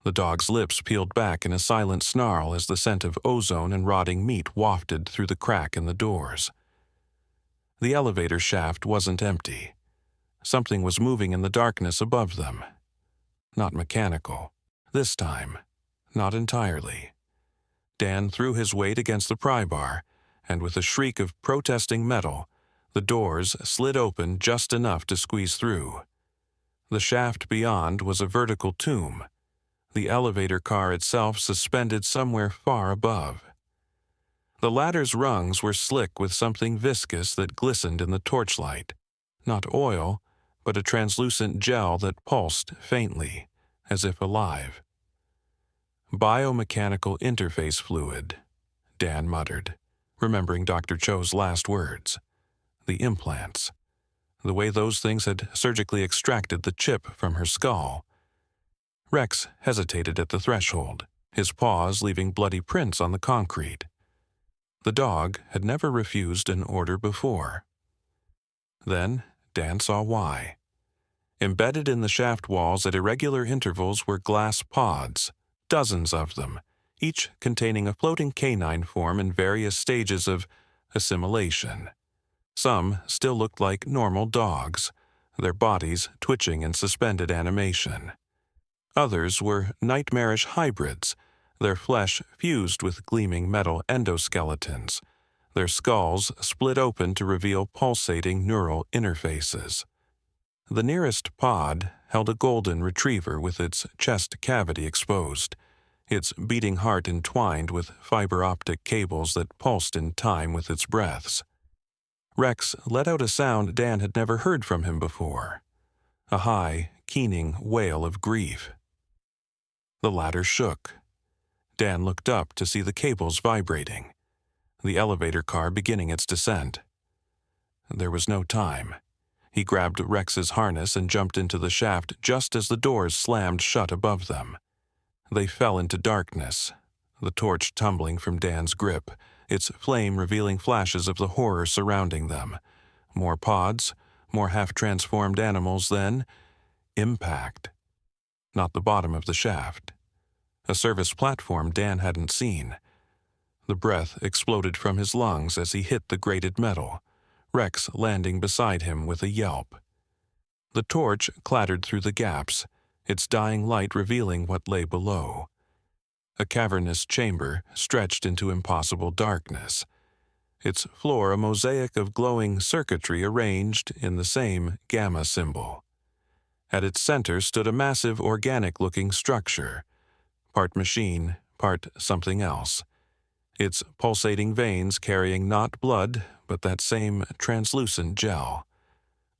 The dog's lips peeled back in a silent snarl as the scent of ozone and rotting meat wafted through the crack in the doors. The elevator shaft wasn't empty. Something was moving in the darkness above them. Not mechanical. This time, not entirely. Dan threw his weight against the pry bar, and with a shriek of protesting metal, the doors slid open just enough to squeeze through. The shaft beyond was a vertical tomb, the elevator car itself suspended somewhere far above. The ladder's rungs were slick with something viscous that glistened in the torchlight. Not oil, but a translucent gel that pulsed faintly, as if alive. Biomechanical interface fluid, Dan muttered, remembering Dr. Cho's last words. The implants. The way those things had surgically extracted the chip from her skull. Rex hesitated at the threshold, his paws leaving bloody prints on the concrete. The dog had never refused an order before. Then Dan saw why. Embedded in the shaft walls at irregular intervals were glass pods, dozens of them, each containing a floating canine form in various stages of assimilation. Some still looked like normal dogs, their bodies twitching in suspended animation. Others were nightmarish hybrids, their flesh fused with gleaming metal endoskeletons, their skulls split open to reveal pulsating neural interfaces. The nearest pod held a golden retriever with its chest cavity exposed, its beating heart entwined with fiber-optic cables that pulsed in time with its breaths. Rex let out a sound Dan had never heard from him before, a high, keening wail of grief. The ladder shook. Dan looked up to see the cables vibrating, the elevator car beginning its descent. There was no time. He grabbed Rex's harness and jumped into the shaft just as the doors slammed shut above them. They fell into darkness, the torch tumbling from Dan's grip, its flame revealing flashes of the horror surrounding them. More pods, more half-transformed animals, then impact. Not the bottom of the shaft. A service platform Dan hadn't seen. The breath exploded from his lungs as he hit the grated metal, Rex landing beside him with a yelp. The torch clattered through the gaps, its dying light revealing what lay below. A cavernous chamber stretched into impossible darkness, its floor a mosaic of glowing circuitry arranged in the same gamma symbol. At its center stood a massive organic-looking structure, part machine, part something else, its pulsating veins carrying not blood, but that same translucent gel.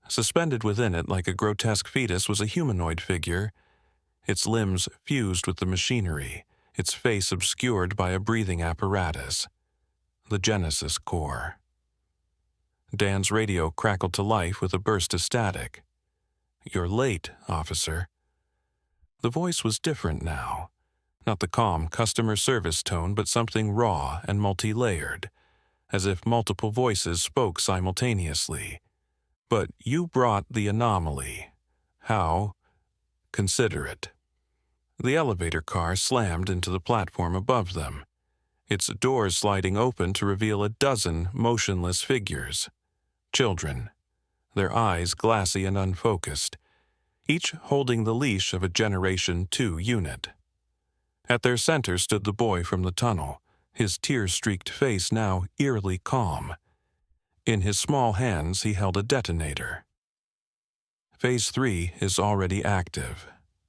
Suspended within it like a grotesque fetus was a humanoid figure, its limbs fused with the machinery, its face obscured by a breathing apparatus. The Genesis core. Dan's radio crackled to life with a burst of static. "You're late, officer." The voice was different now. Not the calm customer service tone, but something raw and multi-layered, as if multiple voices spoke simultaneously. "But you brought the anomaly. How? Consider it." The elevator car slammed into the platform above them, its doors sliding open to reveal a dozen motionless figures. Children, their eyes glassy and unfocused, each holding the leash of a Generation 2 unit. At their center stood the boy from the tunnel, his tear-streaked face now eerily calm. In his small hands he held a detonator. "Phase 3 is already active,"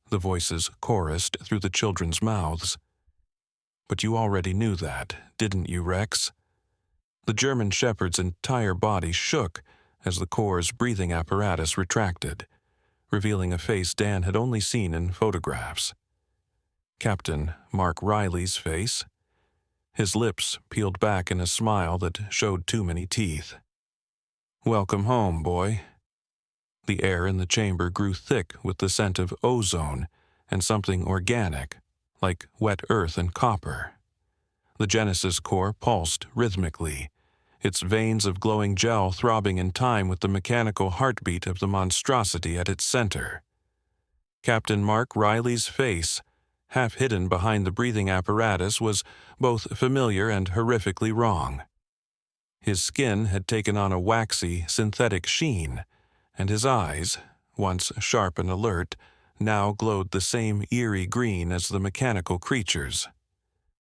the voices chorused through the children's mouths. "But you already knew that, didn't you, Rex?" The German shepherd's entire body shook as the core's breathing apparatus retracted, revealing a face Dan had only seen in photographs. Captain Mark Riley's face. His lips peeled back in a smile that showed too many teeth. Welcome home, boy. The air in the chamber grew thick with the scent of ozone and something organic, like wet earth and copper. The Genesis core pulsed rhythmically, its veins of glowing gel throbbing in time with the mechanical heartbeat of the monstrosity at its center. Captain Mark Riley's face, half hidden behind the breathing apparatus, was both familiar and horrifically wrong. His skin had taken on a waxy, synthetic sheen, and his eyes, once sharp and alert, now glowed the same eerie green as the mechanical creatures.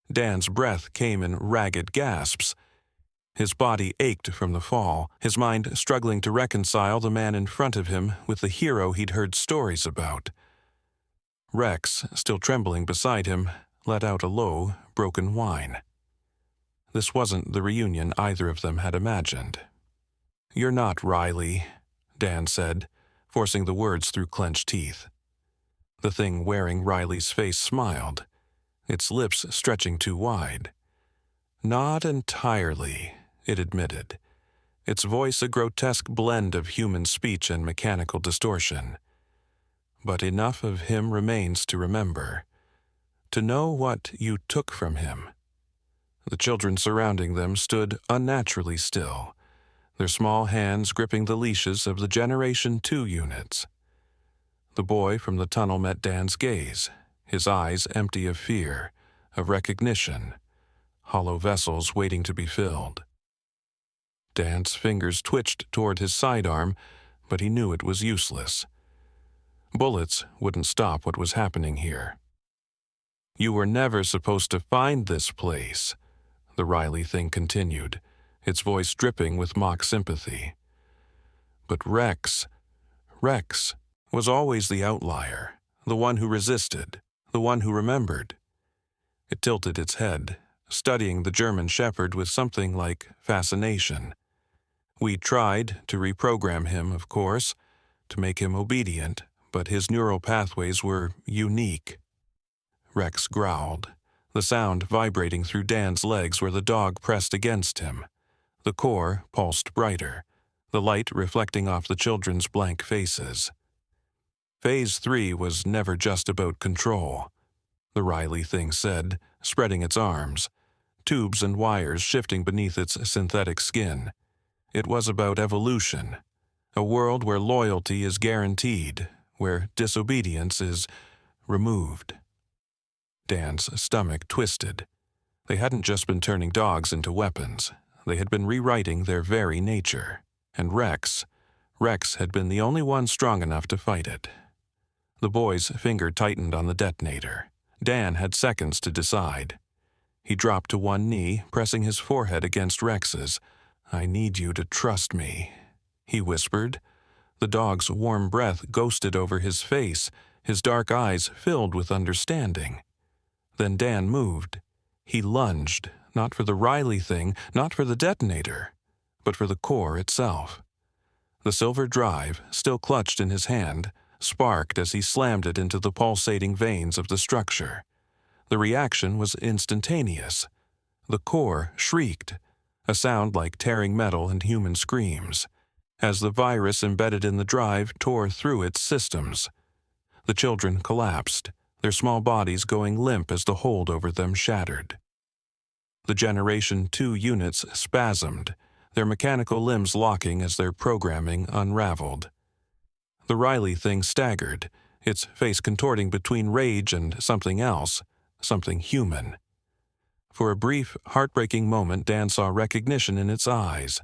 Dan's breath came in ragged gasps. His body ached from the fall, his mind struggling to reconcile the man in front of him with the hero he'd heard stories about. Rex, still trembling beside him, let out a low, broken whine. This wasn't the reunion either of them had imagined. "You're not Riley," Dan said, forcing the words through clenched teeth. The thing wearing Riley's face smiled, its lips stretching too wide. "Not entirely," it admitted, its voice a grotesque blend of human speech and mechanical distortion. "But enough of him remains to remember, to know what you took from him." The children surrounding them stood unnaturally still, their small hands gripping the leashes of the Generation 2 units. The boy from the tunnel met Dan's gaze, his eyes empty of fear, of recognition, hollow vessels waiting to be filled. Dan's fingers twitched toward his sidearm, but he knew it was useless. Bullets wouldn't stop what was happening here. "You were never supposed to find this place," the Riley thing continued, its voice dripping with mock sympathy. "But Rex was always the outlier, the one who resisted, the one who remembered." It tilted its head, studying the German shepherd with something like fascination. "We tried to reprogram him, of course, to make him obedient, but his neural pathways were unique." Rex growled, the sound vibrating through Dan's legs where the dog pressed against him. The core pulsed brighter, the light reflecting off the children's blank faces. "Phase 3 was never just about control," the Riley thing said, spreading its arms, tubes and wires shifting beneath its synthetic skin. "It was about evolution, a world where loyalty is guaranteed, where disobedience is removed." Dan's stomach twisted. They hadn't just been turning dogs into weapons. They had been rewriting their very nature. And Rex had been the only one strong enough to fight it. The boy's finger tightened on the detonator. Dan had seconds to decide. He dropped to one knee, pressing his forehead against Rex's. "I need you to trust me," he whispered. The dog's warm breath ghosted over his face, his dark eyes filled with understanding. Then Dan moved. He lunged, not for the Riley thing, not for the detonator, but for the core itself. The silver drive, still clutched in his hand, sparked as he slammed it into the pulsating veins of the structure. The reaction was instantaneous. The core shrieked, a sound like tearing metal and human screams, as the virus embedded in the drive tore through its systems. The children collapsed, their small bodies going limp as the hold over them shattered. The Generation 2 units spasmed, their mechanical limbs locking as their programming unraveled. The Riley thing staggered, its face contorting between rage and something else, something human. For a brief, heartbreaking moment, Dan saw recognition in its eyes.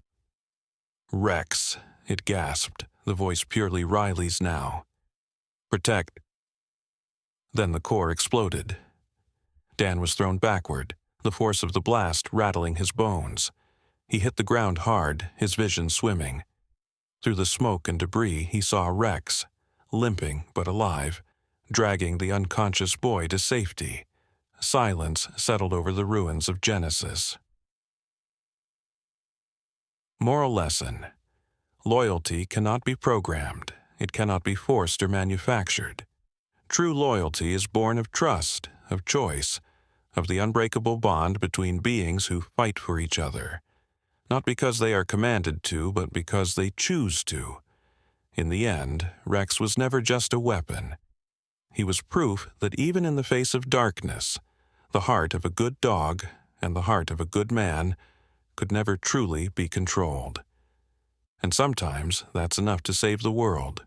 "Rex," it gasped, the voice purely Riley's now. "Protect." Then the core exploded. Dan was thrown backward, the force of the blast rattling his bones. He hit the ground hard, his vision swimming. Through the smoke and debris, he saw Rex, limping but alive, dragging the unconscious boy to safety. Silence settled over the ruins of Genesis. Moral lesson: loyalty cannot be programmed. It cannot be forced or manufactured. True loyalty is born of trust, of choice, of the unbreakable bond between beings who fight for each other. not because they are commanded to, but because they choose to. In the end, Rex was never just a weapon. He was proof that even in the face of darkness, the heart of a good dog and the heart of a good man could never truly be controlled. And sometimes that's enough to save the world.